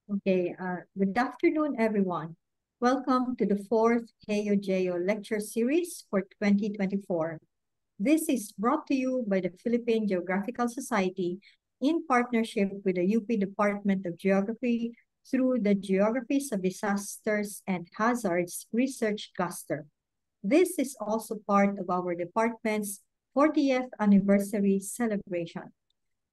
Okay, good afternoon, everyone. Welcome to the fourth Heyo Jeyo lecture series for 2024. This is brought to you by the Philippine Geographical Society in partnership with the UP Department of Geography through the Geographies of Disasters and Hazards Research Cluster. This is also part of our department's 40th anniversary celebration.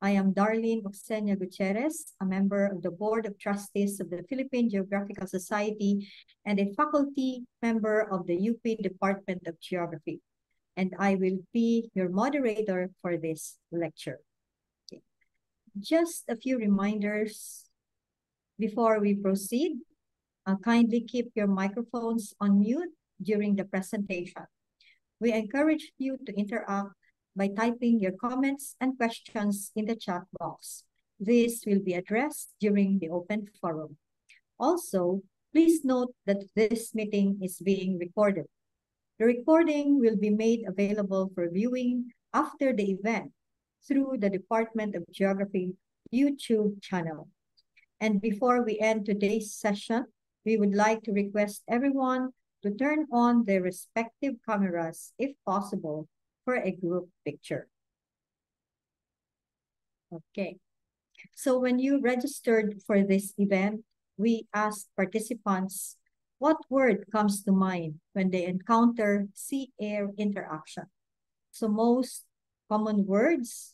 I am Darlene Oxenia Gutierrez, a member of the Board of Trustees of the Philippine Geographical Society and a faculty member of the UP Department of Geography. And I will be your moderator for this lecture. Okay. Just a few reminders before we proceed. Kindly keep your microphones on mute during the presentation. We encourage you to interact by typing your comments and questions in the chat box. This will be addressed during the open forum. Also, please note that this meeting is being recorded. The recording will be made available for viewing after the event through the Department of Geography YouTube channel. And before we end today's session, we would like to request everyone to turn on their respective cameras, if possible, for a group picture. Okay. So when you registered for this event, we asked participants what word comes to mind when they encounter sea-air interaction. So most common words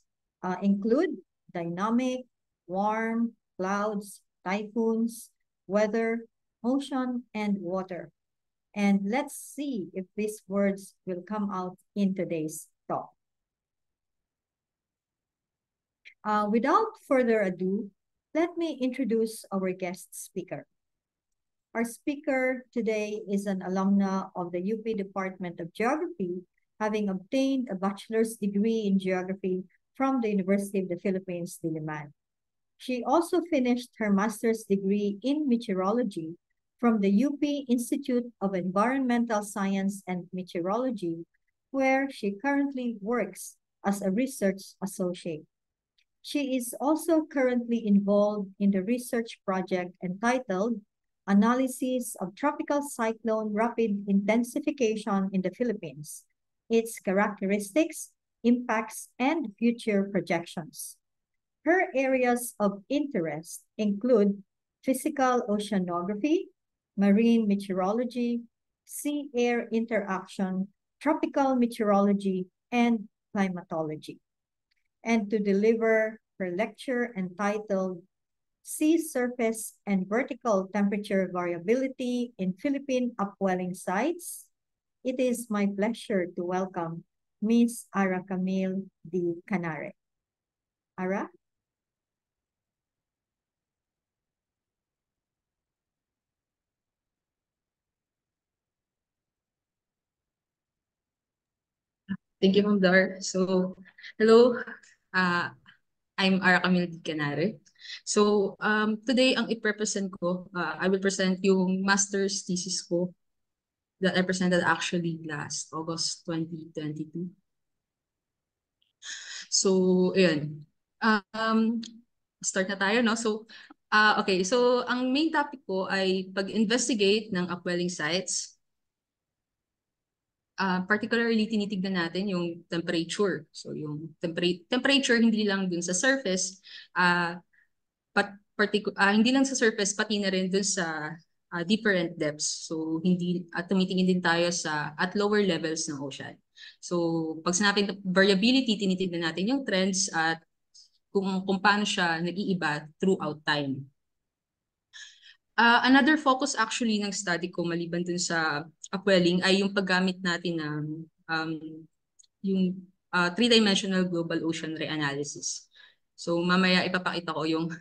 include dynamic, warm, clouds, typhoons, weather, ocean, and water. And let's see if these words will come out in today's talk. Without further ado, let me introduce our guest speaker. Our speaker today is an alumna of the UP Department of Geography, having obtained a bachelor's degree in geography from the University of the Philippines, Diliman. She also finished her master's degree in meteorology from the UP Institute of Environmental Science and Meteorology, where she currently works as a research associate. She is also currently involved in the research project entitled Analysis of Tropical Cyclone Rapid Intensification in the Philippines, its characteristics, impacts, and future projections. Her areas of interest include physical oceanography, marine meteorology, sea-air interaction, tropical meteorology, and climatology. And to deliver her lecture entitled Sea Surface and Vertical Temperature Variability in Philippine Upwelling Sites, it is my pleasure to welcome Ms. Ara Camille D. Canare. Ara? Thank you, Ma'am Dar. So, hello. I'm Ara Camille Canare. So, today, ang i-represent ko, I will present yung master's thesis ko that I presented actually last August 2022. So, ayun. Start na tayo, no? So, okay. So, ang main topic ko ay pag-investigate ng upwelling sites. Particularly tinitignan natin yung temperature. So yung temperature hindi lang dun sa surface, hindi lang sa surface pati na rin dun sa different depths. So hindi tumitingin din tayo at lower levels ng ocean. So pag sinabing variability, tinitignan natin yung trends at kung paano siya nag-iiba throughout time. Another focus actually ng study ko maliban dun sa upwelling ay yung paggamit natin ng yung three-dimensional global ocean reanalysis. So mamaya ipapakita ko yung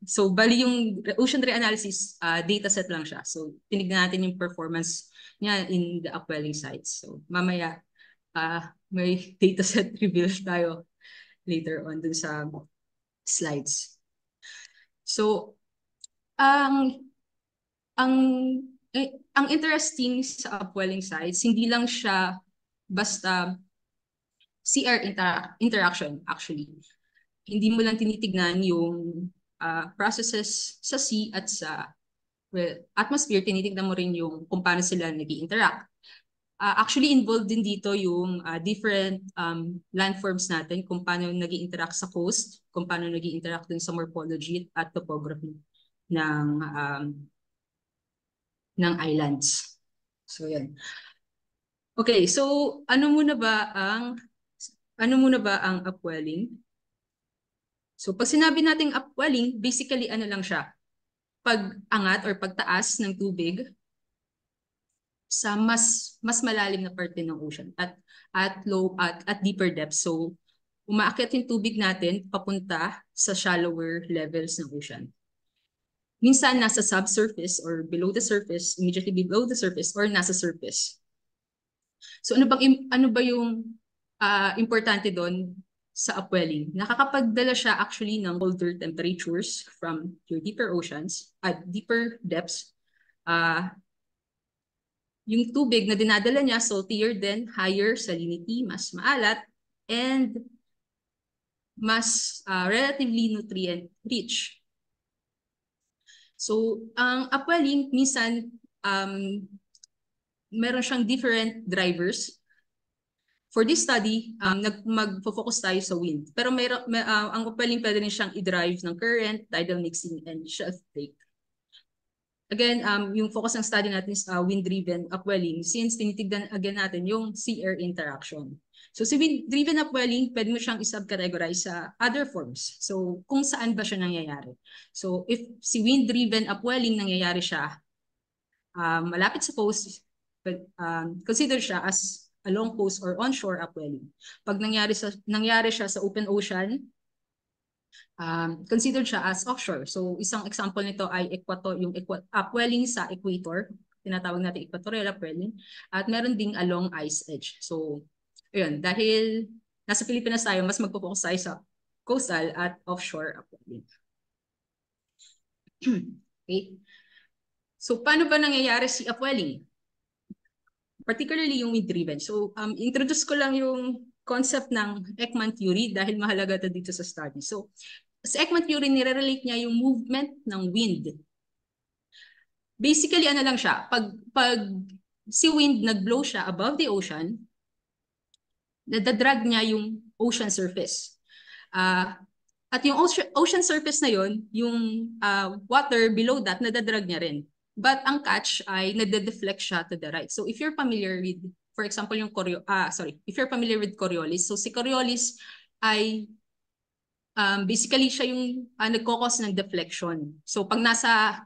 so bali yung ocean reanalysis dataset lang siya. So tinignan natin yung performance niya in the upwelling sites. So mamaya may dataset reveal tayo later on dun sa slides. So ang ang interesting sa upwelling sites, hindi lang siya basta CR interaction actually. Hindi mo lang tinitignan yung processes sa sea at sa atmosphere, tinitignan mo rin yung kung paano sila nag-i-interact. Actually, involved din dito yung different landforms natin, kung paano nag-i-interact sa coast, kung paano nag-i-interact din sa morphology at topography ng islands. So, yan. Okay, so ano muna ba ang upwelling? So, pag sinabi nating upwelling, basically ano lang siya? Pag-angat or pagtaas ng tubig sa mas malalim na parte ng ocean at deeper depth. So umaakyat yung tubig natin papunta sa shallower levels ng ocean. Minsan nasa subsurface or below the surface, immediately below the surface, or nasa surface. So ano ba yung importante doon sa upwelling? Nakakapagdala siya actually ng colder temperatures from your deeper oceans at deeper depths. Yung tubig na dinadala niya, saltier din, higher salinity, mas maalat, and mas relatively nutrient rich. So, ang upwelling, minsan, meron siyang different drivers. For this study, mag-focus tayo sa wind. Pero ang upwelling pwede rin siyang i-drive ng current, tidal mixing, and shelf break. Again, yung focus ng study natin is wind-driven upwelling, since tinitignan again natin yung sea-air interaction. So si wind-driven upwelling, pwede mo siyang i-subcategorize sa other forms. So kung saan ba siya nangyayari. So if si wind-driven upwelling nangyayari siya malapit sa coast, consider siya as along coast or onshore upwelling. Pag nangyari siya sa open ocean, considered siya as offshore. So isang example nito ay yung upwelling sa equator, tinatawag natin equatorial upwelling, at meron ding along ice edge. So ayun, dahil nasa Pilipinas tayo, mas magpo-focus tayo sa coastal at offshore upwelling. Okay. So paano ba nangyayari si upwelling? Particularly yung wind-driven. So introduce ko lang yung concept ng Ekman theory dahil mahalaga ito dito sa study. So sa Ekman theory, nire-relate niya yung movement ng wind. Basically, ano lang siya, pag si wind nag-blow siya above the ocean, nadadrag niya yung ocean surface. At yung ocean surface na yon, yung water below that, nadadrag niya rin. But ang catch ay nade-deflect siya to the right. So if you're familiar with, for example, if you're familiar with Coriolis, so si Coriolis ay basically siya yung nagkakos ng deflection. So pag nasa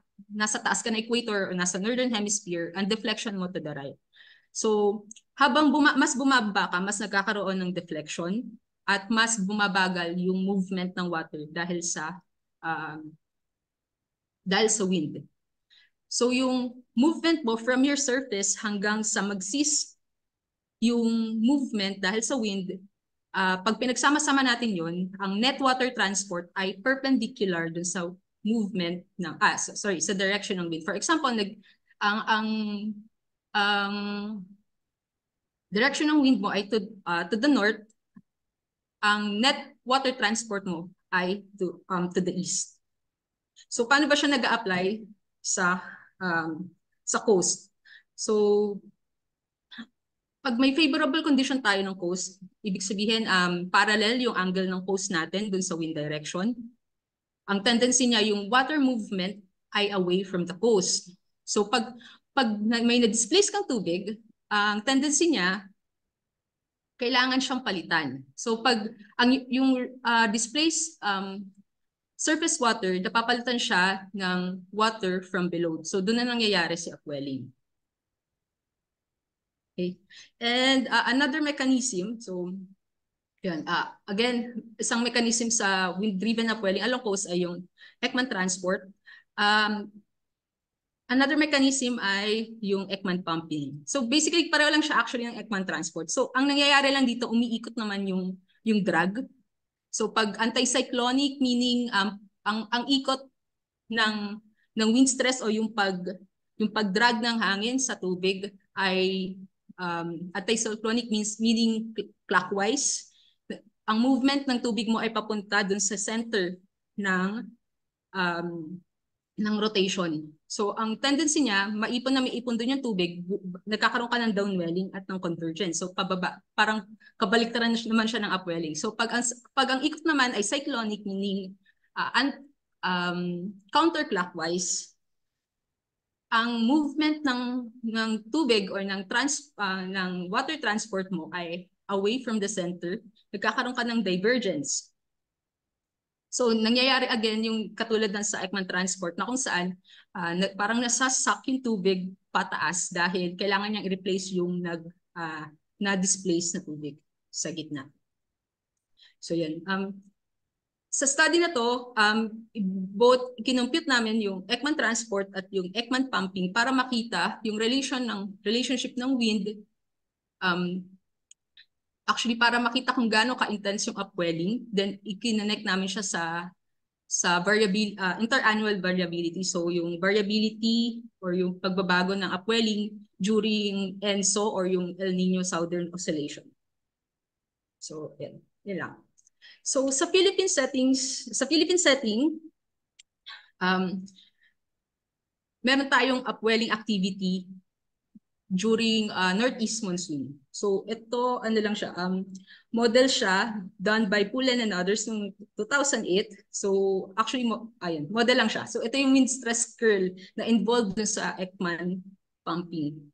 taas ka na equator o nasa northern hemisphere, ang deflection mo to the right. So habang mas bumaba ka, mas nagkakaroon ng deflection at mas bumabagal yung movement ng water dahil sa wind. So yung movement mo from your surface hanggang sa mag-cease yung movement dahil sa wind, pag pinagsama-sama natin yun, ang net water transport ay perpendicular dun sa movement ng, sa direction ng wind. For example, ang direction ng wind mo ay to the north, ang net water transport mo ay to the east. So paano ba siya nag-a-apply sa coast? So pag may favorable condition tayo ng coast, ibig sabihin parallel yung angle ng coast natin dun sa wind direction. Ang tendency niya, yung water movement ay away from the coast. So pag may na-displace kang tubig, ang tendency niya, kailangan siyang palitan. So pag yung displaced surface water, napapalitan siya ng water from below. So doon na nangyayari si upwelling. Okay. And another mechanism, so yun, again, isang mechanism sa wind-driven upwelling along coast ay yung Ekman transport. Another mechanism ay yung Ekman pumping. So basically, pareho lang siya actually ng Ekman transport. So ang nangyayari lang dito, umiikot naman yung drag. So pag anticyclonic, meaning ang ikot ng wind stress o yung yung pagdrag ng hangin sa tubig ay anticyclonic meaning clockwise. Ang movement ng tubig mo ay papunta dun sa center ng um, ng rotation. So ang tendency niya, maipon na maipon dun yung tubig, nagkakaroon ka ng downwelling at ng convergence. So pababa, parang kabaliktaran naman siya ng upwelling. So pag ang ikot naman ay cyclonic, meaning counterclockwise, ang movement ng tubig or ng water transport mo ay away from the center, nagkakaroon ka ng divergence. So nangyayari again yung katulad ng sa Ekman transport na kung saan parang nasasak yung tubig pataas dahil kailangan niyang i-replace yung na-displace na tubig sa gitna. So yun. Sa study na to, both kinompute namin yung Ekman transport at yung Ekman pumping para makita yung relationship ng wind. Actually, para makita kung gaano ka-intense yung upwelling, then ikinonect namin siya sa variability, interannual variability. So yung variability or yung pagbabago ng upwelling during ENSO or yung El Nino Southern Oscillation. So yan lang. So sa Philippine setting, meron tayong upwelling activity during northeast monsoon. So ito, ano lang siya, model siya done by Pullen and others noong 2008. So actually, ayun, model lang siya. So ito yung wind stress curl na involved dun sa Ekman pumping.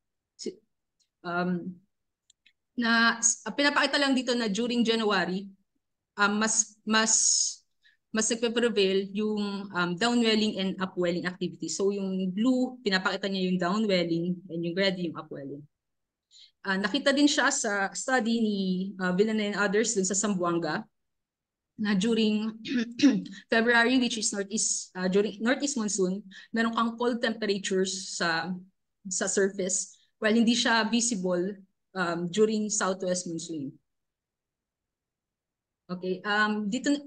Pinapakita lang dito na during January, mas nagpe-prevail yung downwelling and upwelling activity. So yung blue, pinapakita niya yung downwelling, and yung red yung upwelling. Nakita din siya sa study ni Villan and others dun sa Zamboanga na during February, which is during northeast monsoon, meron kang cold temperatures sa surface while hindi siya visible during southwest monsoon. Okay,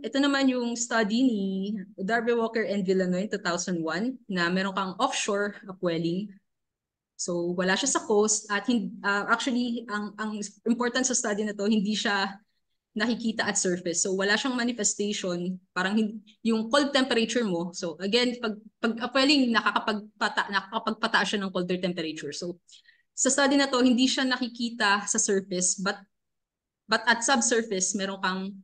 ito naman yung study ni Darby Walker and Villanoy 2001 na meron kang offshore upwelling. So wala siya sa coast at actually ang important sa study na to, hindi siya nakikita at surface. So wala siyang manifestation, parang yung cold temperature mo. So again, pag upwelling, nakakapagpataas siya ng colder temperature. So sa study na to, hindi siya nakikita sa surface, but at subsurface, meron kang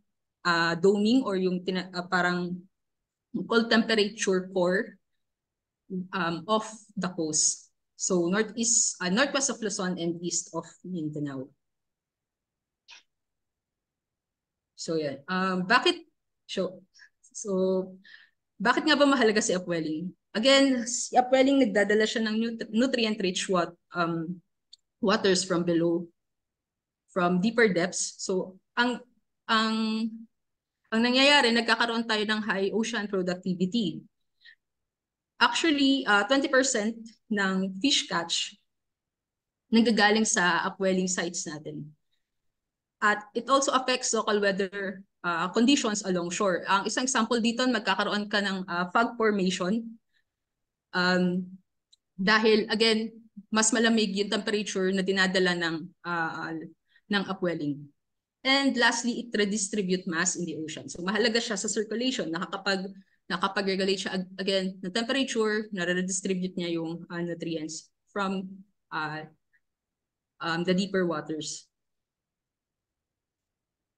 doming or yung parang cold temperature core of the coast. So northwest of Luzon and east of Mindanao. So yan. Bakit nga ba mahalaga si upwelling? Again, si upwelling nagdadala siya ng nutrient-rich waters from below, from deeper depths. So ang nangyayari, nagkakaroon tayo ng high ocean productivity. Actually, 20% ng fish catch nanggagaling sa upwelling sites natin. At it also affects local weather conditions along shore. Ang isang example dito, magkakaroon ka ng fog formation dahil, again, mas malamig yung temperature na dinadala ng upwelling. And lastly, it redistribute mass in the ocean. So mahalaga siya sa circulation. Nakapag-regulate siya again ng temperature, nare-redistribute niya yung nutrients from the deeper waters.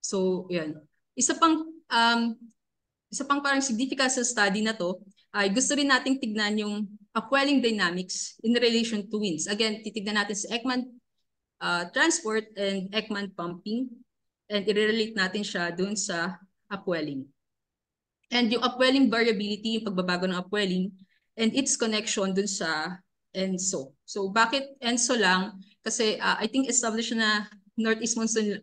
So yan. Isa pang parang significance sa study na to ay gusto rin nating tignan yung upwelling dynamics in relation to winds. Again, titignan natin sa Ekman transport and Ekman pumping. And i-relate natin siya dun sa upwelling. And yung upwelling variability, yung pagbabago ng upwelling, and its connection dun sa ENSO. So bakit ENSO lang? Kasi I think established na northeast monsoon,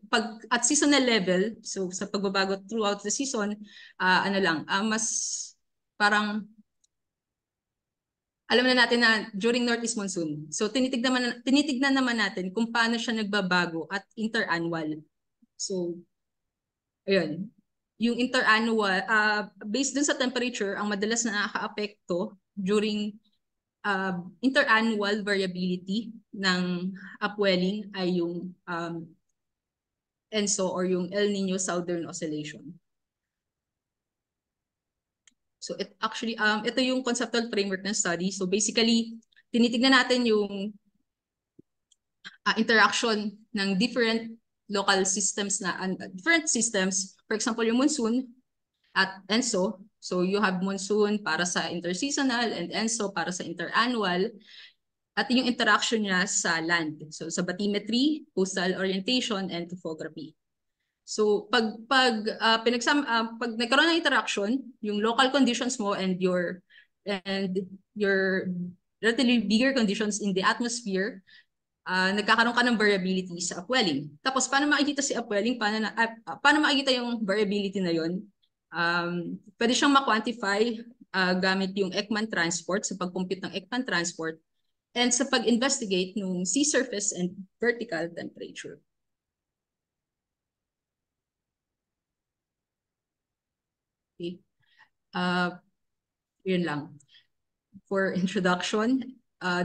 at seasonal level, so sa pagbabago throughout the season, mas parang alam na natin na during northeast monsoon. So tinitignan naman natin kung paano siya nagbabago at interannual. So, ayun. Yung interannual, based dun sa temperature, ang madalas na nakaka-apekto during interannual variability ng upwelling ay yung ENSO or yung El Nino Southern Oscillation. So ito yung conceptual framework ng study. So basically, tinitignan natin yung interaction ng different local systems different systems. For example, yung monsoon at ENSO. So you have monsoon para sa interseasonal and ENSO para sa interannual. At yung interaction niya sa land. So sa bathymetry, coastal orientation, and topography. So pag nagkaroon ng interaction, yung local conditions mo and your relatively bigger conditions in the atmosphere, nagkakaroon ka ng variability sa upwelling. Tapos paano makikita si upwelling? Paano makikita yung variability na yon? Pwede siyang ma-quantify gamit yung Ekman transport, sa pag-compute ng Ekman transport, and sa pag-investigate ng sea surface and vertical temperature. Okay. Yun lang. For introduction,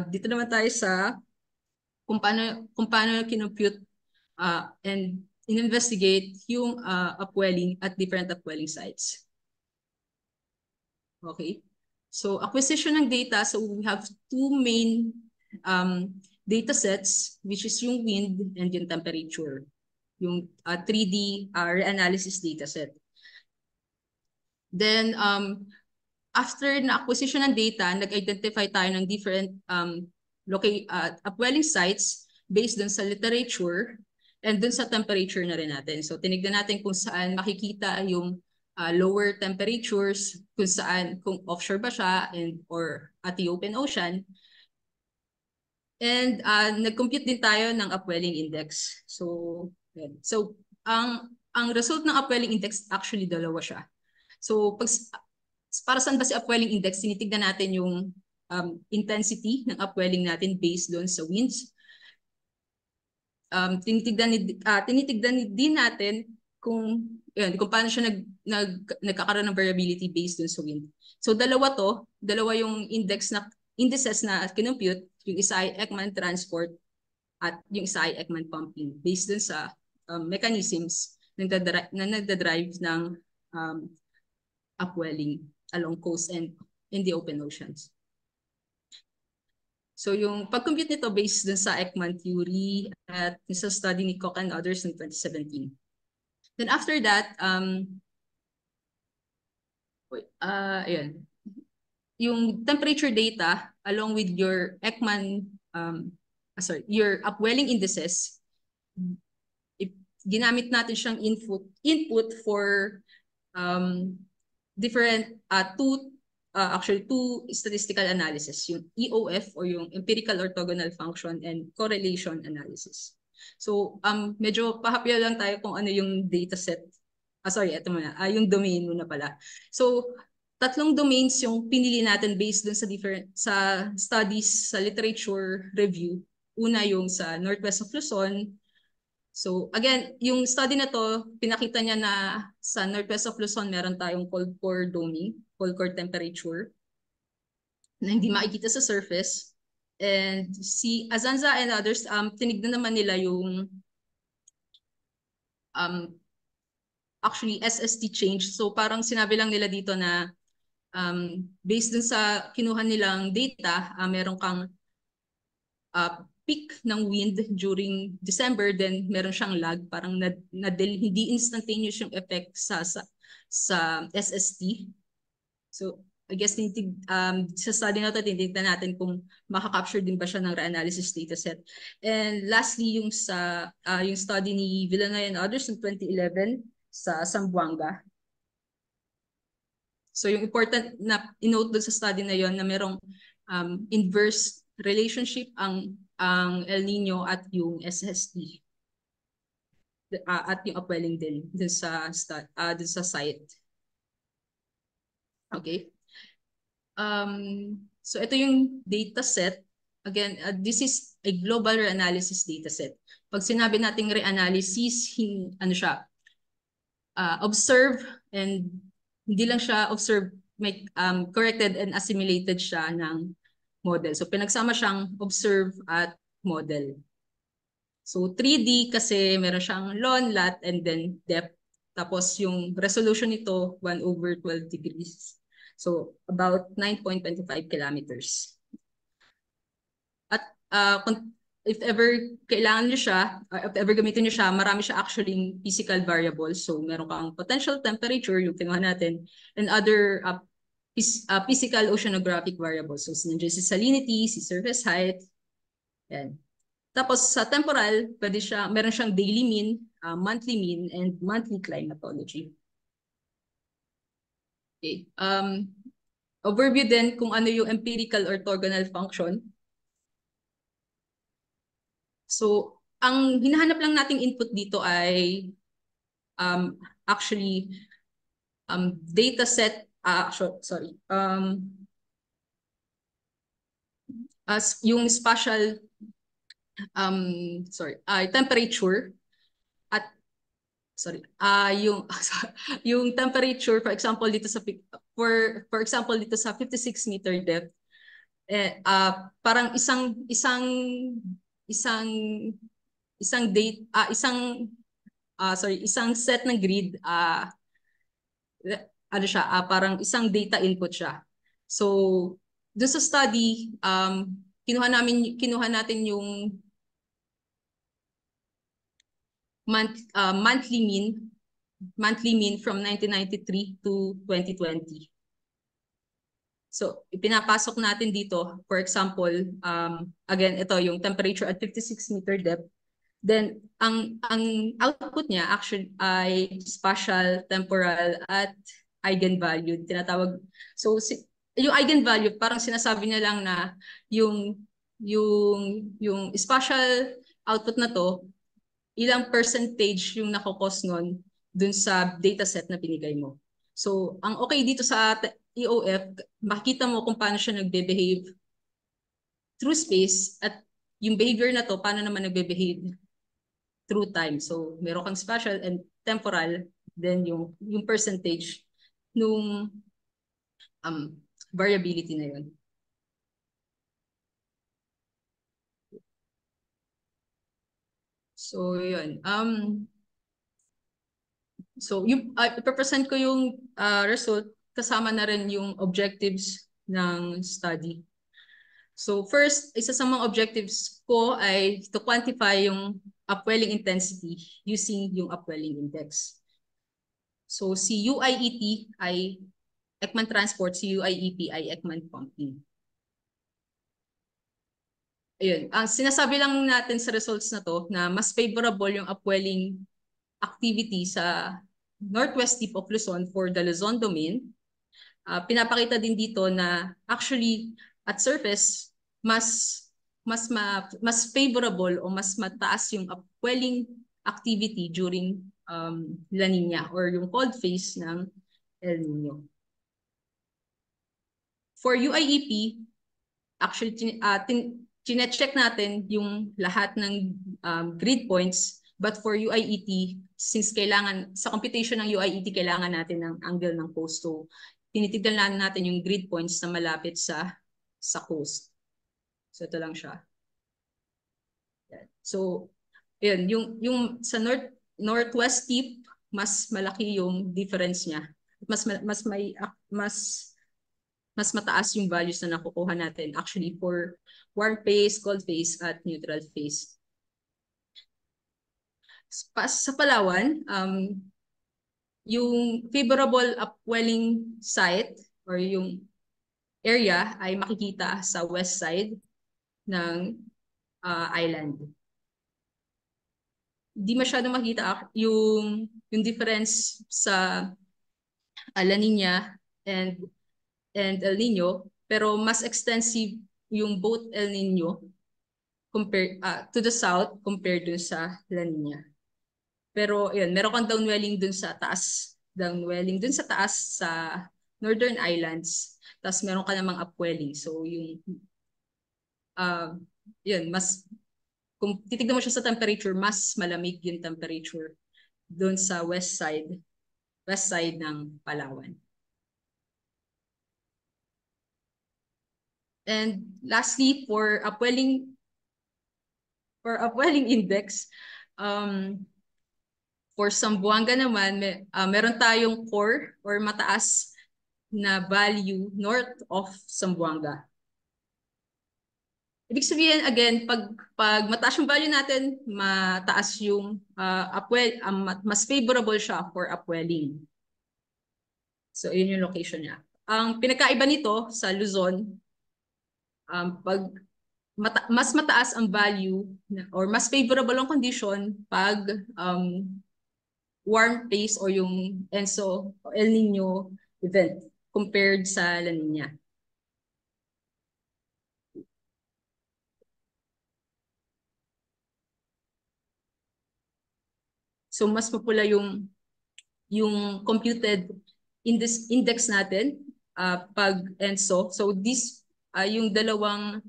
dito naman tayo sa kung paano kinompute and investigate yung upwelling at different upwelling sites. Okay. So acquisition ng data, so we have two main data sets, which is yung wind and yung temperature, yung 3D reanalysis data set. Then after na acquisition ng data, nag-identify tayo ng different upwelling sites based dun sa literature and dun sa temperature na rin natin. So tinignan natin kung saan makikita yung lower temperatures, kung offshore ba siya or at the open ocean. And nag-compute din tayo ng upwelling index. So ang result ng upwelling index actually dalawa siya. So para saan ba si upwelling index? Tinitignan natin yung intensity ng upwelling natin based doon sa winds. Tinitignan din natin kung paano siya nagkakaroon ng variability based doon sa wind. So dalawa yung indices na kinompute, yung isa ay Ekman transport at yung isa ay Ekman pumping based doon sa mechanisms na nagdadrive ng upwelling along coast and in the open oceans. So yung pag-compute nito based dun sa Ekman theory at sa study ni Koch and others in 2017. Then after that, ayan, yung temperature data along with your Ekman, your upwelling indices, ginamit natin siyang input for different two statistical analysis, yung EOF or yung empirical orthogonal function and correlation analysis. So medyo pahapyaw lang tayo kung ano yung dataset. Ito muna, yung domain muna pala. So tatlong domains yung pinili natin based dun sa studies, sa literature review. Una yung sa Northwest of Luzon. So again, yung study na to, pinakita niya na sa Northwest of Luzon meron tayong cold core doming, cold core temperature na hindi makikita sa surface. And si Azanza and others, tinignan naman nila yung actually SST change. So parang sinabi lang nila dito na based dun sa kinuha nilang data, meron kang peak ng wind during December, then meron siyang lag, parang hindi instantaneous yung effect sa SST. So I guess sa study na ito, tinitignan natin kung makakapture din ba siya ng reanalysis dataset. And lastly, yung study ni Villanueva and others in 2011 sa Zamboanga. So yung important na inote doon sa study na yon na merong inverse relationship ang El Nino at yung SST at yung upwelling din dun sa site. Okay. So ito yung data set. Again, this is a global reanalysis data set. Pag sinabi nating reanalysis, ano siya? Observe, and hindi lang siya observe, corrected and assimilated siya ng model. So pinagsama siyang observe at model. So 3D kasi meron siyang lon, lat, and then depth. Tapos yung resolution nito, 1/12 degrees. So about 9.25 kilometers. At if ever kailangan nyo siya, if ever gamitin nyo siya, marami siya actually physical variables. So meron kang potential temperature, yung kinuha natin, and other physical oceanographic variables. So nandiyan si salinity, si surface height, yan. Tapos sa temporal, meron siyang daily mean, monthly mean, and monthly climatology. Okay. Overview din kung ano yung empirical orthogonal function. So, ang hinahanap lang nating input dito ay actually data set, sorry, yung spatial temperature at yung temperature, for example dito sa 56-meter depth, parang isang set ng grid, parang isang data input siya. So dun sa study, kinuha natin yung monthly mean from 1993 to 2020. So ipinapasok natin dito, for example, again, ito yung temperature at 56-meter depth. Then ang output niya actually ay spatial, temporal, at eigenvalue. Tinatawag, so yung eigenvalue, parang sinasabi niya lang na yung spatial output na to, ilang percentage yung nakokos nun dun sa dataset na binigay mo. So, ang okay dito sa EOF, makikita mo kung paano siya nagbe-behave through space at yung behavior na to, paano naman nagbe-behave through time. So, meron kang spatial and temporal, then yung percentage nung variability na yun. So, yun. So, ipapresent ko yung result, kasama na rin yung objectives ng study. So, first, isa sa mga objectives ko ay to quantify yung upwelling intensity using yung upwelling index. So, si UIET ay Ekman transport, si UIEP ay Ekman pumping. Ayun, ang sinasabi lang natin sa results na to na mas favorable yung upwelling activity sa northwest tip of Luzon for the Luzon domain. Pinapakita din dito na actually at surface mas favorable o mas mataas yung upwelling activity during La Nina or yung cold phase ng El Nino. For UIEP, actually chinecheck natin yung lahat ng grid points, but for UIET, since sa computation ng UIET, kailangan natin ng angle ng coast. So, tinitignan natin yung grid points na malapit sa coast. So, ito lang siya. So, yun, yung sa northwest tip, mas malaki yung difference niya. Mas mataas yung values na nakukuha natin actually for warm phase, cold phase, at neutral phase. Sa Palawan, yung favorable upwelling site or yung area ay makikita sa west side ng island. Di masyado makita yung difference sa La Nina and El Nino, pero mas extensive yung both El Nino compared to the south compared dun sa La Nina. Pero yun, meron kang downwelling dun sa taas, sa northern islands, tapos meron ka namang upwelling. So yung yun, kung titignan mo siya sa temperature, mas malamig yung temperature doon sa west side ng Palawan. And lastly, for upwelling index, for Zamboanga naman, meron tayong core or mataas na value north of Zamboanga. Ibig sabihin, again, pag mataas yung value natin, mataas yung mas favorable siya for upwelling. So, yun yung location niya. Ang pinakaiba nito sa Luzon, pag mas mataas ang value or mas favorable ang condition pag warm phase or yung ENSO o El Nino event compared sa La Nina. So mas mapula yung computed index natin pag ENSO. So this yung dalawang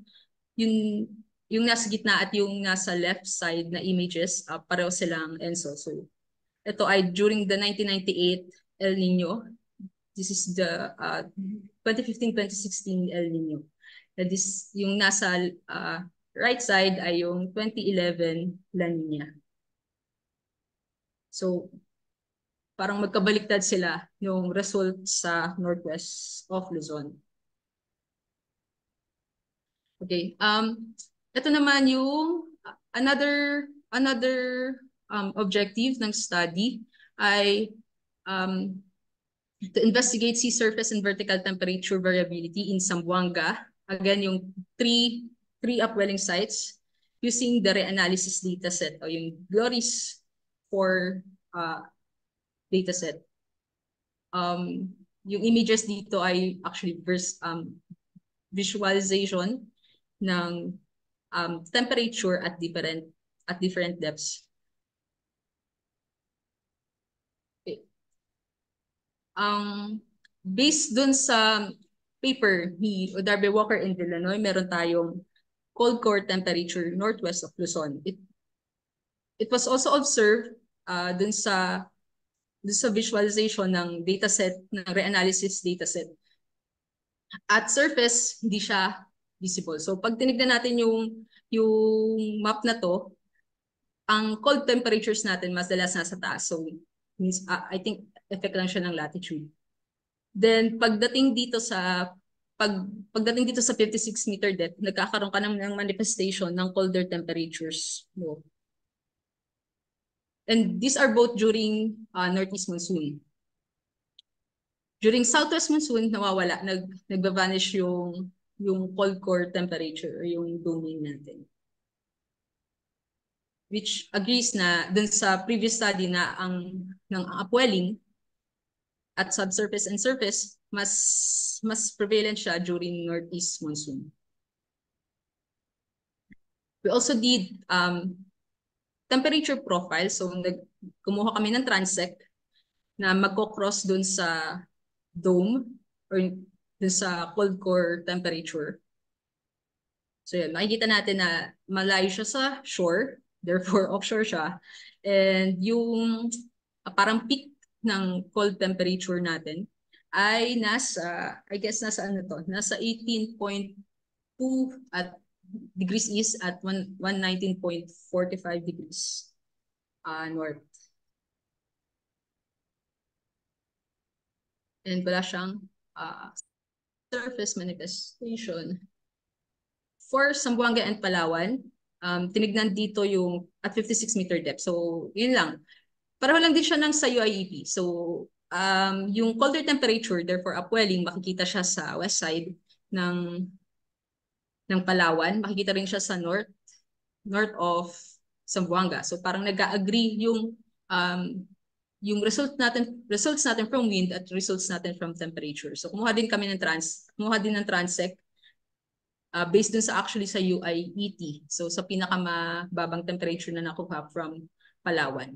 yung nasa gitna at yung nasa left side na images, pareho silang ENSO. So ito ay during the 1998 El Nino. This is the 2015-2016 El Nino. This yung nasa right side ay yung 2011 La Nina. So parang magkabaliktad sila yung result sa northwest of Luzon. Okay. Ito naman yung another objective ng study ay to investigate sea surface and vertical temperature variability in Zamboanga. Again, yung three upwelling sites using the reanalysis dataset o yung GLORIS 4 dataset. Yung images dito ay actually visualization ng temperature at different depths. Okay. Based dun sa paper ni Darby Walker and Villanoy, meron tayong cold core temperature northwest of Luzon. It was also observed dun sa visualization ng dataset, ng reanalysis dataset. At surface, hindi siya visible. So pag tinignan natin yung map na to, ang cold temperatures natin madalas nasa taas. So I think effect lang siya ng latitude. Then pagdating dito sa 56 meter depth, nagkakaroon ka ng manifestation ng colder temperatures. No? And these are both during northeast monsoon. During southwest monsoon, nawawala, nagba-vanish yung cold core temperature or yung domain natin. Which agrees na dun sa previous study na ng upwelling at subsurface and surface, mas prevalent siya during northeast monsoon. We also did temperature profile. So kumuha kami ng transect na magko-cross dun sa dome or dun sa cold core temperature. So yun, makikita natin na malayo siya sa shore, therefore offshore siya. And yung parang peak ng cold temperature natin ay nasa, I guess nasa ano to, nasa 18.2 at degrees east at 119.45 degrees north. And wala siyang surface manifestation. For Zamboanga and Palawan, tinignan dito yung at 56 meter depth. So, yun lang. Pareho lang din siya ng sa UIEP. So, yung colder temperature, therefore upwelling, makikita siya sa west side ng Palawan. Makikita rin siya sa north of Zamboanga. So, parang nag-agree yung results natin from wind at results natin from temperature. So, kumuha din ng transect based dun sa actually sa UIET. So sa pinakamababang temperature na nakuha from Palawan.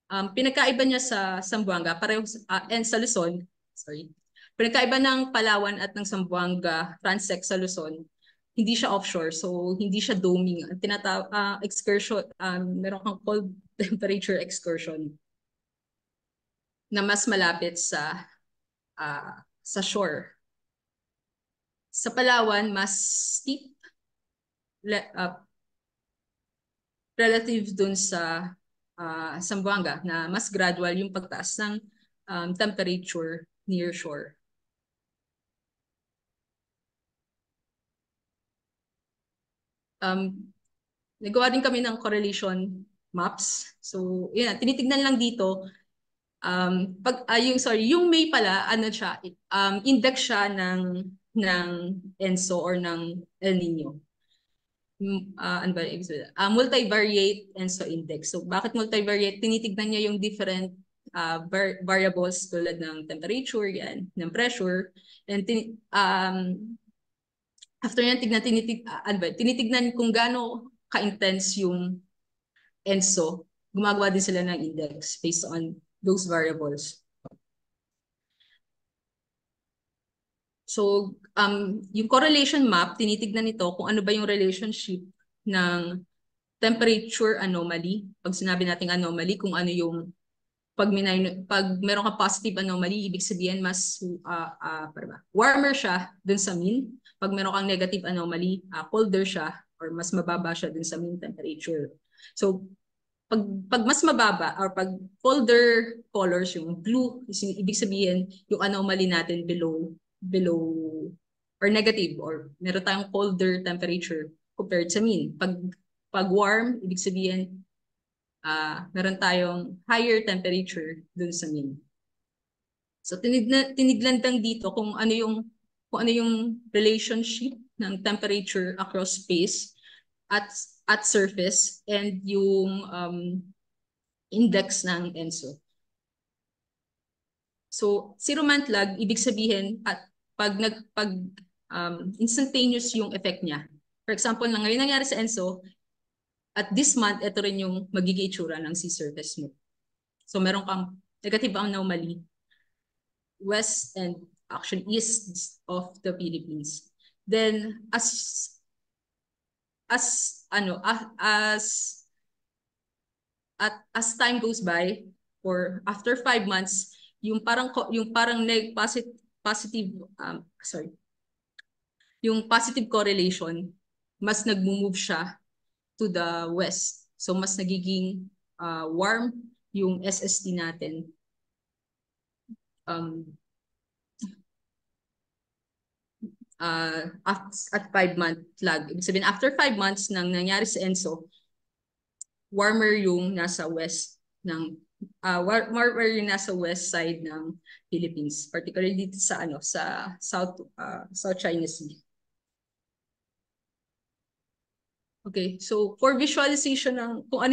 Pinagkaiba niya sa Zamboanga, pareho and sa Luzon, pinagkaiba ng Palawan at ng Zamboanga transect sa Luzon, hindi siya offshore, so hindi siya doming. Excursion, meron kang cold temperature excursion na mas malapit sa shore. Sa Palawan, mas steep relative dun sa Zamboanga na mas gradual yung pagtaas ng temperature near shore. Nagawa din kami ng correlation maps. So, yun, tinitignan lang dito yung May pala, ano siya, index siya ng ENSO or ng El Nino. Ano ba ibig sabihin? Multivariate ENSO index. So bakit multivariate? Tinitignan niya yung different variables tulad ng temperature, yan, ng pressure, and after yan tinitignan kung gaano ka-intense yung ENSO. Gumagawa din sila ng index based on those variables. So, yung correlation map, tinitignan nito kung ano ba yung relationship ng temperature anomaly. Pag sinabi nating anomaly, kung ano yung pag meron ka positive anomaly, ibig sabihin mas warmer siya dun sa mean. Pag meron kang negative anomaly, colder siya or mas mababa siya dun sa mean temperature. So, pag mas mababa or pag colder colors, yung blue, ibig sabihin yung anomaly natin below or negative or meron tayong colder temperature compared sa mean. Pag warm, ibig sabihin meron tayong higher temperature dun sa mean. So tinignan lang dito kung ano yung relationship ng temperature across space at surface and yung index ng ENSO. So zero month lag, ibig sabihin at pag instantaneous yung effect niya. For example, na ngayon nangyari sa ENSO, at this month, ito rin yung magiging itsura ng sea surface mo. So meron kang negative anomaly west and actually east of the Philippines. Then as time goes by, or after 5 months, yung parang yung positive correlation, mas nagmo-move siya to the west. So mas nagiging warm yung SST natin. At 5-month lag. Ibig sabihin, after 5 months nang nangyari sa ENSO, warmer yung nasa west side ng Philippines, particularly dito sa South China Sea. Okay, so for visualization ng kung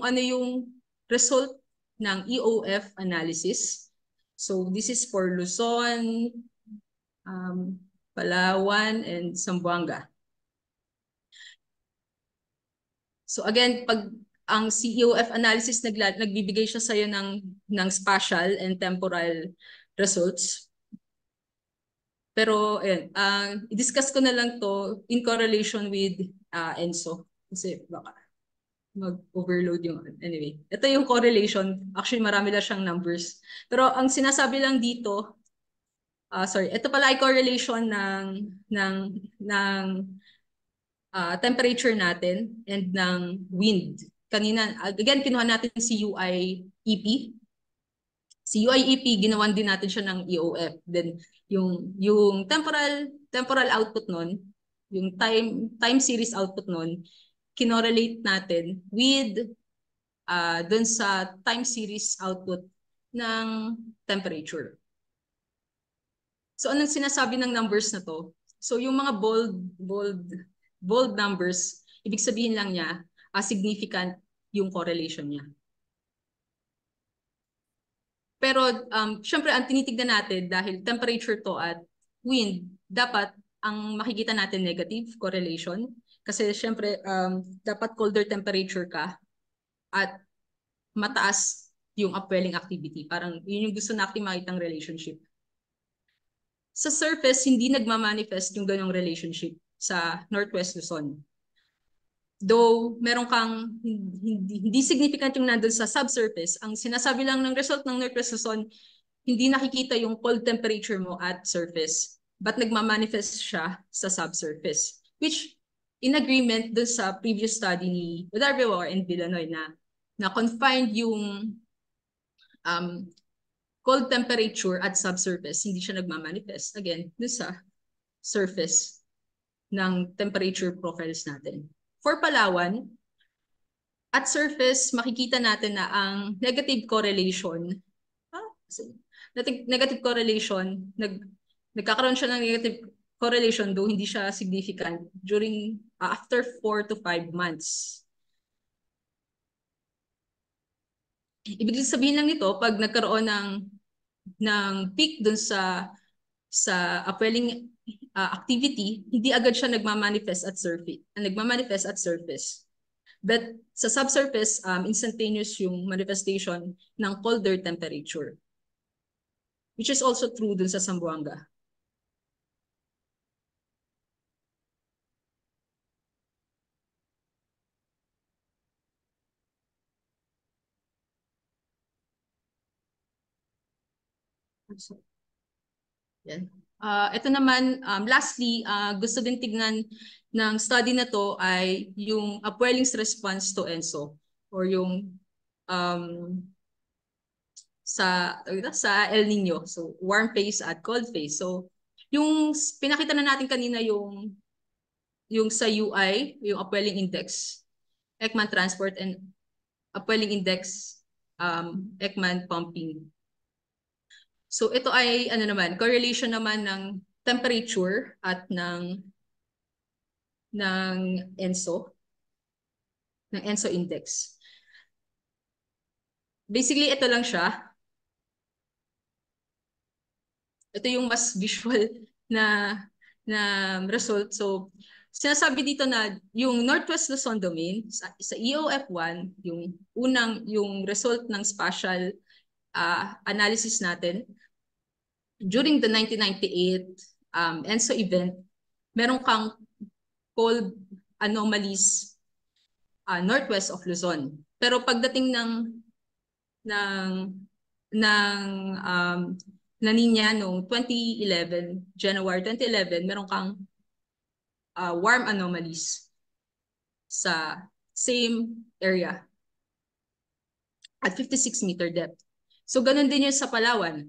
ano yung result ng EOF analysis. So this is for Luzon, Palawan, and Zamboanga. So again, pag ang CEOF analysis nagbibigay siya sa iyo ng spatial and temporal results. Pero i-discuss ko na lang to in correlation with ENSO kasi baka mag-overload yung anyway. Ito yung correlation. Actually, marami lang siyang numbers. Pero ang sinasabi lang dito, ito pala ay correlation ng temperature natin and ng wind. Kanina, again, kinuha natin si UIEP. Si UIEP, ginawan din natin siya ng EOF. Then, yung temporal output nun, yung time series output nun, kinorelate natin with dun sa time series output ng temperature. So, anong sinasabi ng numbers na to? So, yung mga bold numbers, ibig sabihin lang niya, significant yung correlation niya. Pero, syempre, ang tinitignan natin, dahil temperature to at wind, dapat ang makikita natin negative correlation. Kasi, syempre, dapat colder temperature ka at mataas yung upwelling activity. Parang yun yung gusto natin makitang relationship. Sa surface, hindi nagmamanifest yung ganong relationship sa Northwest Luzon. Though meron kang hindi significant yung nandun sa subsurface, ang sinasabi lang ng result ng Northwest Luzon, hindi nakikita yung cold temperature mo at surface. but nagmamanifest siya sa subsurface, which in agreement dun sa previous study ni Darvewar and Villanoy na confined yung cold temperature at subsurface, hindi siya nagmamanifest again dun sa surface ng temperature profiles natin. For Palawan, at surface, makikita natin na ang negative correlation, nagkakaroon siya ng negative correlation though hindi siya significant during after 4 to 5 months. Ibig sabihin lang nito, pag nagkaroon ng peak dun sa upwelling activity, hindi agad siya nagmamanifest at surface. But sa subsurface, instantaneous yung manifestation ng colder temperature, which is also true dun sa Zamboanga. Yan. Ito naman, lastly, gusto din tignan ng study na to ay yung upwelling's response to ENSO or yung sa El Nino. So, warm phase at cold phase. So, yung pinakita na natin kanina yung sa UI, yung upwelling index, Ekman transport and upwelling index, Ekman pumping. So ito ay correlation naman ng temperature at ng ENSO index. Basically ito lang siya. Ito yung mas visual na result. So sinasabi dito na yung Northwest Luzon domain sa EOF1, yung result ng spatial analysis natin during the 1998 ENSO event, meron kang cold anomalies northwest of Luzon. Pero pagdating ng La Nina noong January 2011, meron kang warm anomalies sa same area at 56-meter depth. So ganun din yun sa Palawan.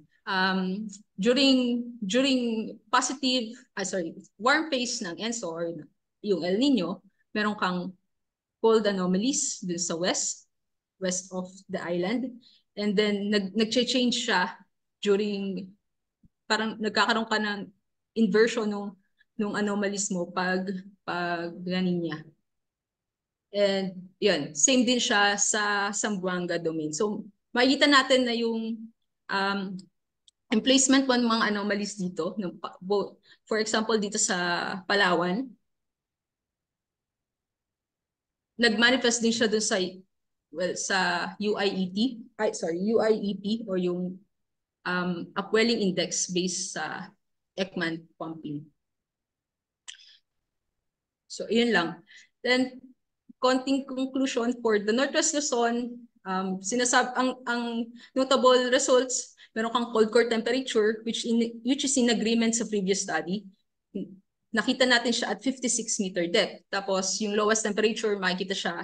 During positive, warm phase ng ENSO or yung El Nino, meron kang cold anomalies dun sa west of the island. And then nag-change siya during, parang nagkakaroon ka ng inversion nung anomalies mo pag La Nina. And yun, same din siya sa Zamboanga domain. So makikita natin na yung emplacement ng mga anomalies dito, for example dito sa Palawan, nag-manifest din siya doon sa UIEP or yung upwelling index based sa Ekman pumping. So yun lang. Then konting conclusion for the Northwest Luzon, ang notable results, meron kang cold core temperature which is in agreement sa previous study. Nakita natin siya at 56-meter depth. Tapos yung lowest temperature, makikita siya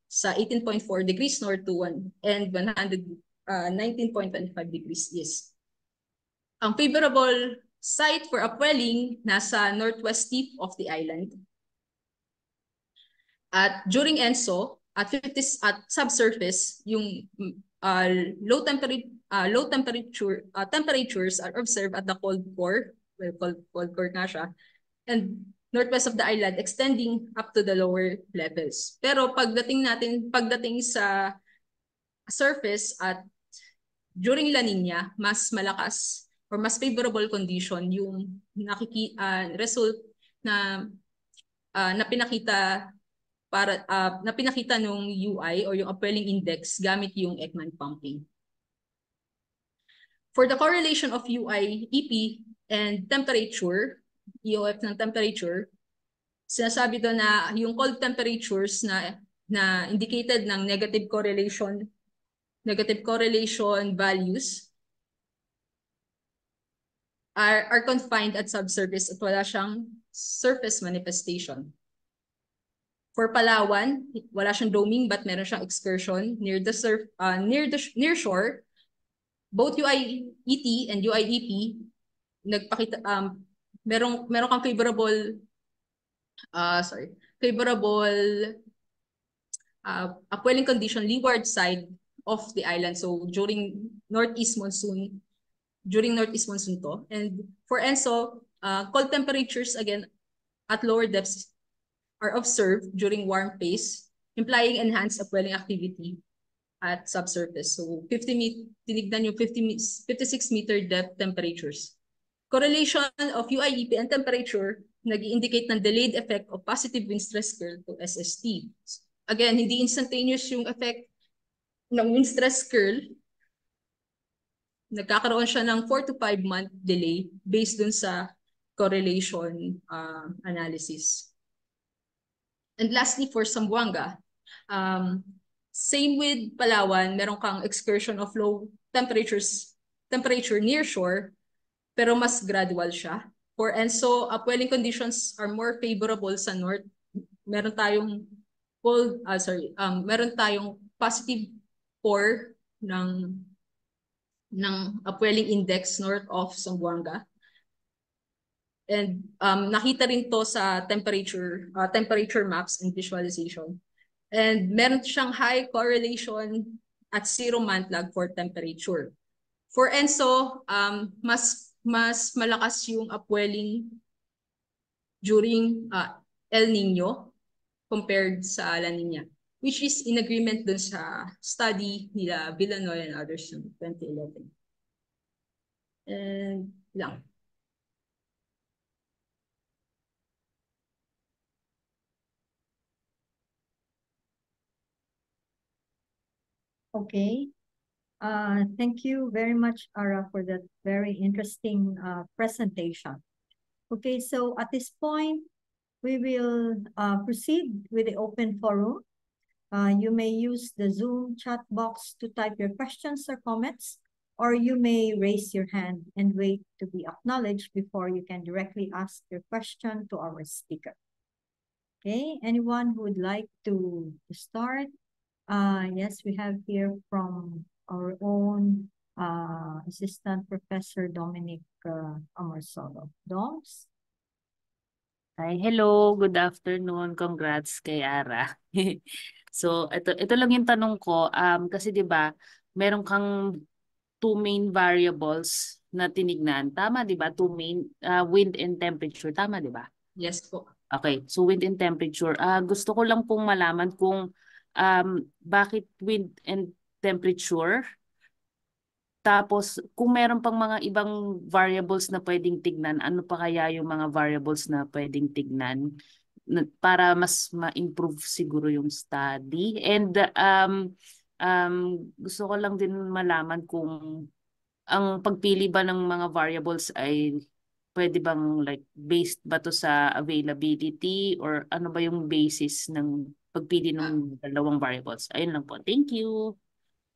sa 18.4 degrees north to 19.25 degrees east. Ang favorable site for upwelling nasa northwest tip of the island. At during ENSO, at subsurface, yung low temperatures are observed at the cold core, cold core na siya, and northwest of the island extending up to the lower levels. Pero pagdating sa surface at during La Nina, mas malakas or mas favorable condition yung result na pinakita nung UI or yung upwelling index gamit yung Ekman pumping. For the correlation of UI-EP and temperature, EOF ng temperature, sinasabi doon na yung cold temperatures na indicated ng negative correlation values are confined at subsurface at wala siyang surface manifestation. For Palawan, wala siyang doming but meron siyang excursion near the near shore. Both UIET and UIEP nagpakita meron kang favorable upwelling condition leeward side of the island. So during northeast monsoon to. And for ENSO, cold temperatures again at lower depths are observed during warm phase, implying enhanced upwelling activity at subsurface. So tinignan yung 56 meter depth temperatures. Correlation of UIEP and temperature nag-indicate ng delayed effect of positive wind stress curve to SST. Again, hindi instantaneous yung effect ng wind stress curve. Nagkakaroon siya ng 4 to 5 month delay based dun sa correlation analysis. And lastly, for Zamboanga, same with Palawan, meron kang excursion of low temperature near shore, pero mas gradual siya. For ENSO, upwelling conditions are more favorable sa north. Meron tayong positive 4 ng upwelling index north of Zamboanga. And nakita rin to sa temperature maps and visualization. And meron siyang high correlation at 0 month lag for temperature. For ENSO, mas malakas yung upwelling during El Nino compared sa La Nina, which is in agreement dun sa study nila Villanoy and others in 2011. And lang. Okay. Thank you very much, Ara, for that very interesting presentation. Okay, so at this point, we will proceed with the open forum. You may use the Zoom chat box to type your questions or comments, or you may raise your hand and wait to be acknowledged before you can directly ask your question to our speaker. Okay, anyone who would like to start? Yes, we have here from our own Assistant Professor Dominic Amorsolo. Doms? Hi, hello, good afternoon. Congrats kay Ara. So, ito lang yung tanong ko. Kasi 'di ba, meron kang two main variables na tinignan. Tama 'di ba? Two main wind and temperature. Tama 'di ba? Yes po. Okay, so wind and temperature. Gusto ko lang pong malaman kung bakit wind and temperature. Tapos, kung meron pang mga ibang variables na pwedeng tignan, ano pa kaya yung mga variables na pwedeng tignan para mas ma-improve siguro yung study? And gusto ko lang din malaman kung ang pagpili ba ng mga variables ay pwede bang like based ba to sa availability or ano ba yung basis ng pagpili ng dalawang variables? Ayun lang po. Thank you.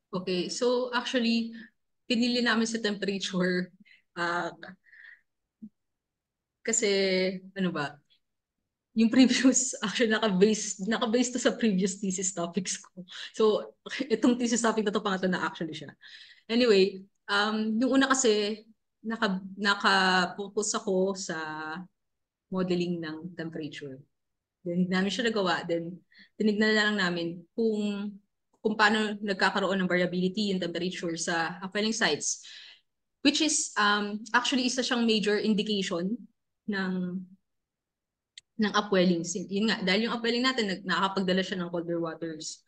Okay, so actually, pinili namin sa temperature kasi ano ba, yung previous actually naka-base to sa previous thesis topics ko. So itong thesis topic na to pangatlo na actually siya. Anyway, yung una kasi naka-focus ako sa modeling ng temperature. Then hindi namin siya nagawa. Then tinignan na lang namin kung paano nagkakaroon ng variability in temperature sa upwelling sites, which is actually isa siyang major indication ng upwelling. Yun nga, dahil yung upwelling natin nakakapagdala siya ng colder waters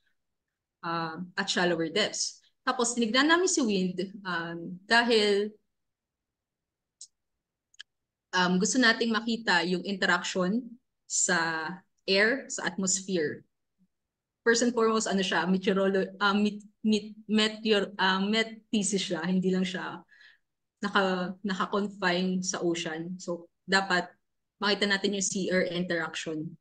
at shallower depths. Tapos tinignan namin si wind dahil gusto nating makita yung interaction sa air, sa atmosphere. First and foremost, ano siya, thesis siya, hindi lang siya naka-confine sa ocean. So, dapat makita natin yung sea-air interaction.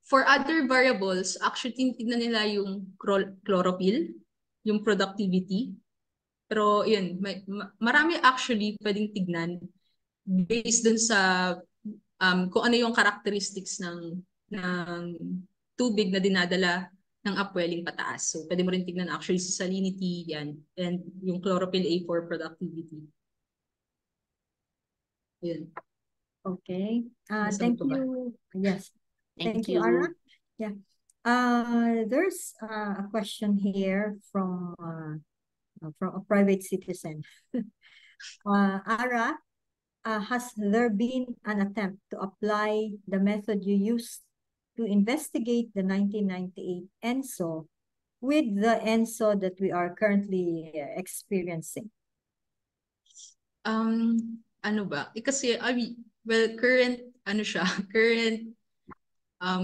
For other variables, actually, tingnan nila yung chlorophyll, yung productivity, Pero yun, marami actually pwedeng tignan based dun sa kung ano yung characteristics ng tubig na dinadala ng upwelling pataas. So pwede mo rin tignan actually sa salinity yan and yung chlorophyll A for productivity. Yun. Okay. Nasagot Thank ko ba? you. Yes. Thank Thank you, you. Ara. Yeah. There's a question here from a private citizen. Ara, has there been an attempt to apply the method you used to investigate the 1998 ENSO with the ENSO that we are currently experiencing? Ano ba? Kasi, well, current, ano siya, current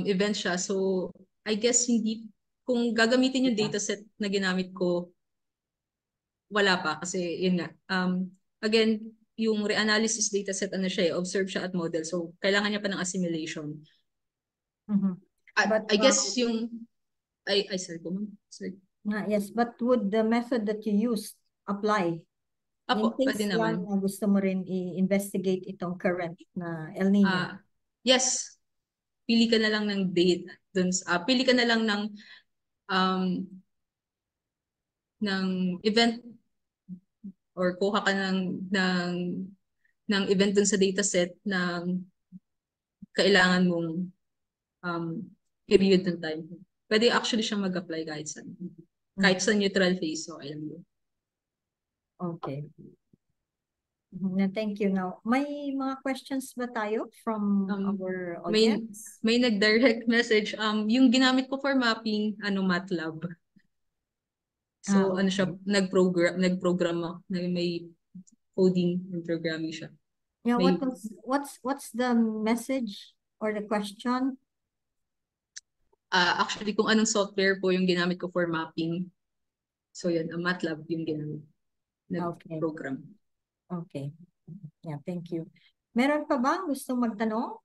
event siya. So, I guess hindi, kung gagamitin yung dataset na ginamit ko, wala pa. Kasi, yun nga. Again, yung reanalysis dataset, ano siya, observe siya at model. So, kailangan niya pa ng assimilation. At But I guess yung, sorry po, ma'am. Sorry. yes, but would the method that you used apply? In Apo, pwede case lang naman. na gusto mo rin i-investigate itong current na El Nino. Yes, pili ka na lang ng date dun pili ka na lang ng event or kuha ka ng event dun sa dataset na kailangan mong period ng time. Pwede actually siya mag-apply kahit sa neutral phase. So, alam mo. Okay. Thank you. Now, may mga questions ba tayo from our audience? May nag-direct message. Yung ginamit ko for mapping, MATLAB. So, ano siya, nag-program ako. May coding and programming siya. Yeah, what's the message or the question? Actually, kung anong software po yung ginamit ko for mapping. So, yun, MATLAB yung ginamit. Nag-program. Okay. Yeah, thank you. Meron pa bang gustong magtanong?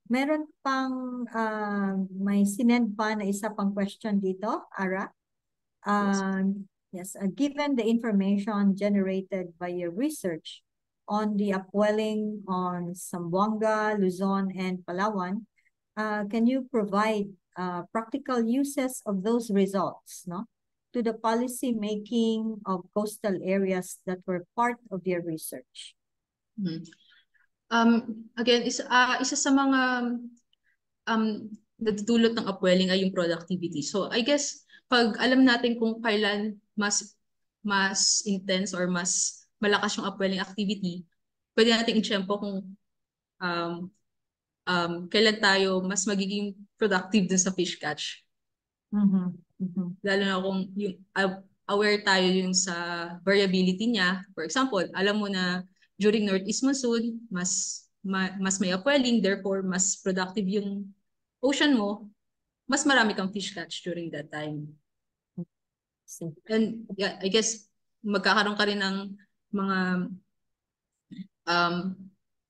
Meron pang may sinend pa na isa pang question dito, Ara. Yes, given the information generated by your research on the upwelling on Zamboanga, Luzon, and Palawan, can you provide practical uses of those results, no, to the policy making of coastal areas that were part of your research? Again, isa sa mga natutulot ng upwelling ay yung productivity. So I guess pag alam natin kung kailan mas intense or mas malakas yung upwelling activity, pwede natin i-tiyempo kung kailan tayo mas magiging productive dun sa fish catch. Lalo na kung yung aware tayo yung sa variability niya. For example, alam mo na during northeast monsoon, mas may upwelling, therefore mas productive yung ocean mo, mas marami kang fish catch during that time. And yeah, I guess magkakaroon ka rin ng mga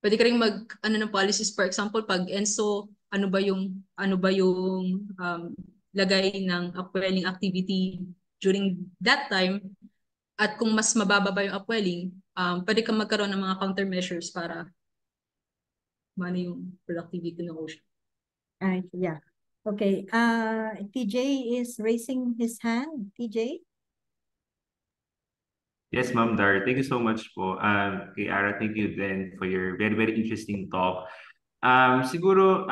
pwede ka rin ng policies, for example, pag ENSO, ano ba yung lagay ng upwelling activity during that time, at kung mas mababa ba yung upwelling, pwede kang magkaroon ng mga countermeasures para mano yung productivity ng ocean. Yeah. Okay. TJ is raising his hand. TJ? Yes, Ma'am Dar. Thank you so much po. Kay Ara, thank you then for your very, very interesting talk. Siguro,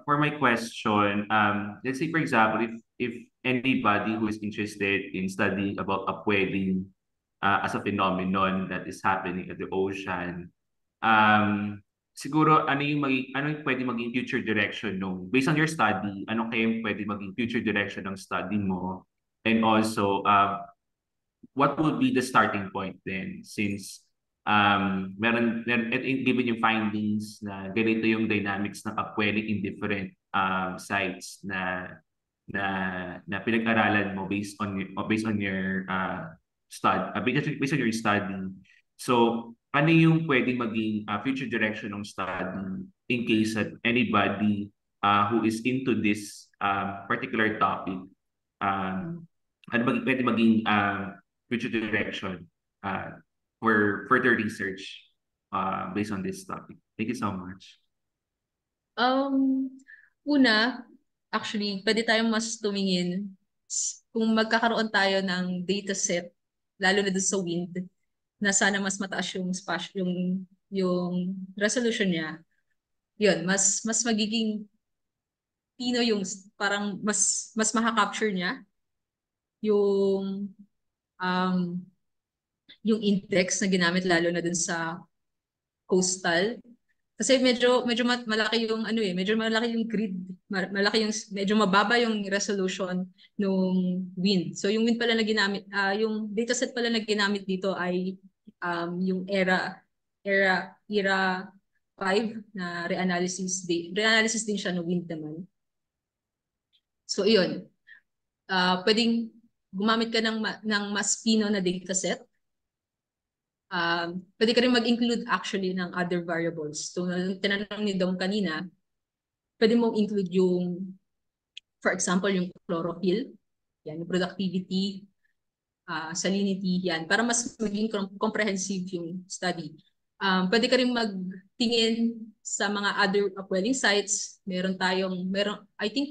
for my question, let's say, for example, if anybody who is interested in studying about upwelling as a phenomenon that is happening at the ocean, siguro, ano yung pwede maging future direction based on your study, ano kaya yung pwede maging future direction ng study mo? And also, what would be the starting point then, since given yung findings na ganito yung dynamics ng upwelling in different sites na pinag-aralan mo based on your based on your study. So ano yung pwedeng maging future direction ng study in case that anybody who is into this particular topic, ano pwede maging future direction for further research based on this topic? Thank you so much. Um, Una, actually, pwede tayong mas tumingin kung magkakaroon tayo ng data set, lalo na dun sa wind, na sana mas mataas yung spatial, yung resolution niya. Yun, mas magiging pino yung parang mas makaka-capture niya yung um, yung index na ginamit lalo na dun sa coastal. Kasi medyo malaki yung ano medyo malaki yung grid, malaki yung medyo mababa yung resolution nung wind. So yung wind pala na ginamit, yung dataset pala na ginamit dito ay yung era 5 na reanalysis din siya ng wind naman. So iyon, pwedeng gumamit ka ng mas pino na dataset. Pwede ka rin mag-include actually ng other variables. So, tinanong ni Dom kanina, pwede mong include yung, for example, yung chlorophyll, yan, yung productivity, salinity, yan, para mas maging comprehensive yung study. Pwede ka rin magtingin sa mga other upwelling sites. I think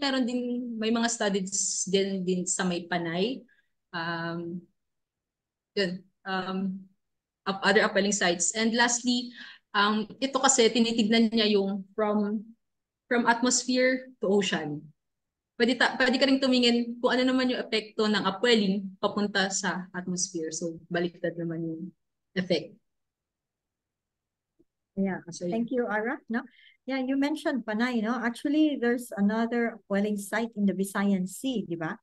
may mga studies din sa may Panay. Yun. Other upwelling sites. And lastly, ito kasi tinitignan niya yung from atmosphere to ocean. Pwede ka rin tumingin kung ano naman yung epekto ng upwelling papunta sa atmosphere. So, baliktad naman yung effect. Yeah, thank you, Ara. No? Yeah, you mentioned Panay, no? Actually, there's another upwelling site in the Visayan Sea, di ba?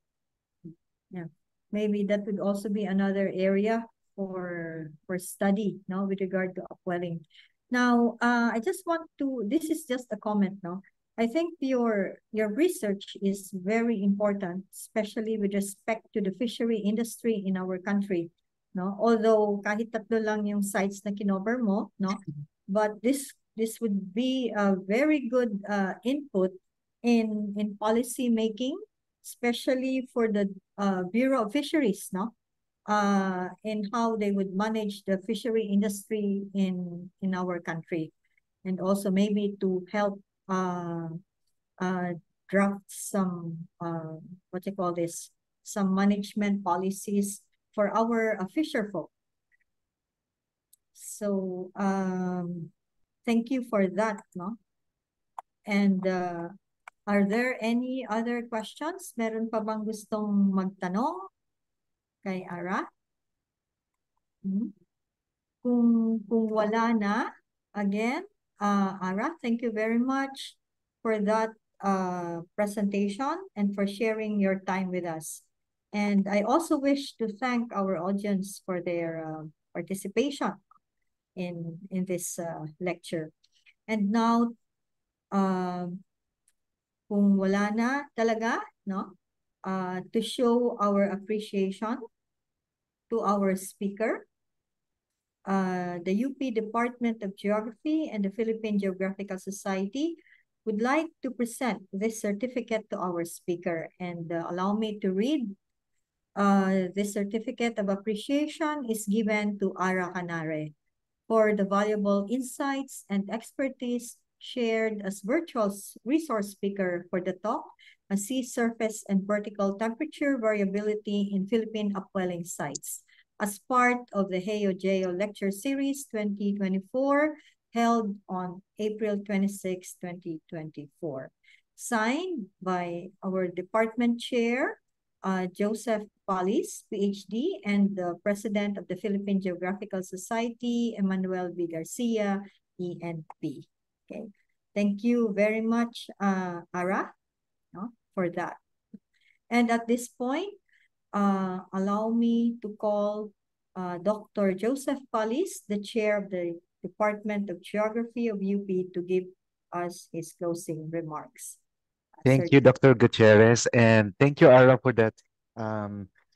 Yeah, maybe that would also be another area for study, no, with regard to upwelling. Now, I just want to, this is just a comment, no? I think your research is very important, especially with respect to the fishery industry in our country, no? Although kahit tatlo lang yung sites na kinover mo, no? But this would be a very good input in policy making, especially for the Bureau of Fisheries, no? And how they would manage the fishery industry in our country, and also maybe to help draft some what you call this, some management policies for our fisher folk. So thank you for that, no? And are there any other questions? Meron pa bang gustong magtanong kay Ara? Kung wala na, again, Ara, thank you very much for that presentation and for sharing your time with us. And I also wish to thank our audience for their participation in this lecture. And now, kung wala na talaga, no? To show our appreciation to our speaker, the UP Department of Geography and the Philippine Geographical Society would like to present this certificate to our speaker. And allow me to read. This certificate of appreciation is given to Ara Canare for the valuable insights and expertise shared as virtual resource speaker for the talk, a sea surface and vertical temperature variability in Philippine upwelling sites, as part of the Heyo-Jeyo Lecture Series 2024, held on April 26, 2024. Signed by our department chair, Joseph Palis, PhD, and the president of the Philippine Geographical Society, Emmanuel B. Garcia, ENP. Okay, thank you very much, Ara, no, for that. And at this point, allow me to call Dr. Joseph Palis, the chair of the Department of Geography of UP, to give us his closing remarks. Thank you, Dr. Gutierrez, and thank you, Ara, for that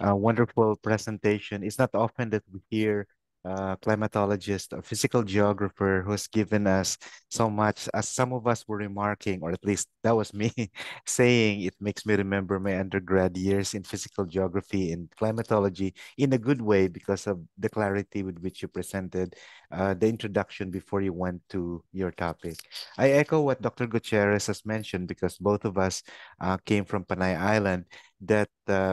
wonderful presentation. It's not often that we hear climatologist, a physical geographer who's given us so much, as some of us were remarking, or at least that was me saying, it makes me remember my undergrad years in physical geography and climatology in a good way because of the clarity with which you presented the introduction before you went to your topic. I echo what Dr. Gutierrez has mentioned because both of us came from Panay Island, that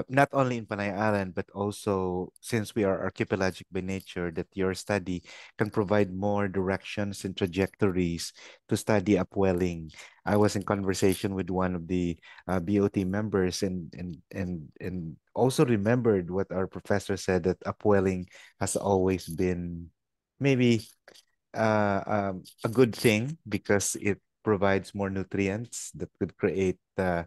not only in Panay Island, but also since we are archipelagic by nature, that your study can provide more directions and trajectories to study upwelling. I was in conversation with one of the BOT members and also remembered what our professor said, that upwelling has always been maybe a good thing because it provides more nutrients that could create a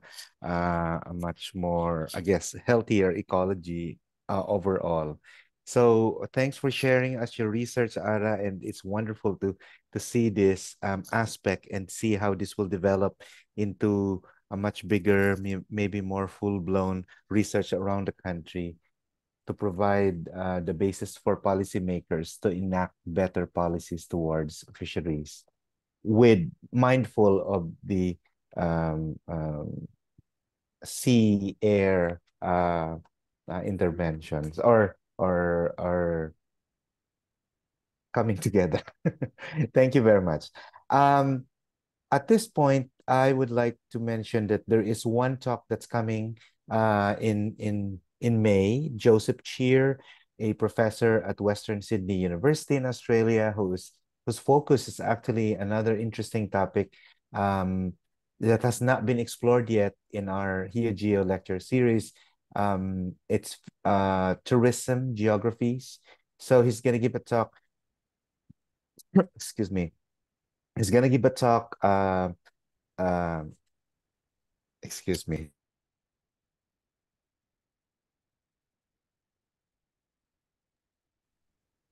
much more, I guess, healthier ecology overall. So thanks for sharing us your research, Ara, and it's wonderful to see this aspect and see how this will develop into a much bigger, maybe more full-blown research around the country to provide the basis for policymakers to enact better policies towards fisheries, with mindful of the um, um, sea air interventions or coming together. Thank you very much. Um, at this point, I would like to mention that there is one talk that's coming in May. Joseph Cheer, a professor at Western Sydney University in Australia, whose focus is actually another interesting topic that has not been explored yet in our HeoGeo lecture series. It's tourism geographies. So he's going to give a talk. Excuse me. He's going to give a talk. Um, excuse me.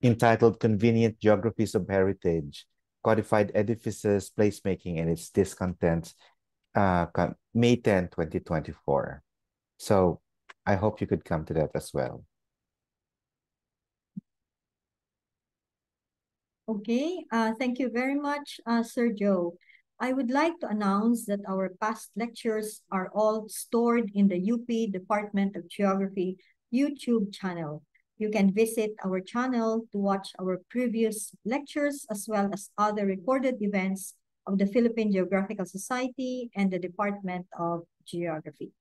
Entitled Convenient Geographies of Heritage, Codified Edifices, Placemaking, and its Discontents, May 10, 2024. So I hope you could come to that as well. Okay, thank you very much, Sir Joe. I would like to announce that our past lectures are all stored in the UP Department of Geography YouTube channel. You can visit our channel to watch our previous lectures as well as other recorded events of the Philippine Geographical Society and the Department of Geography.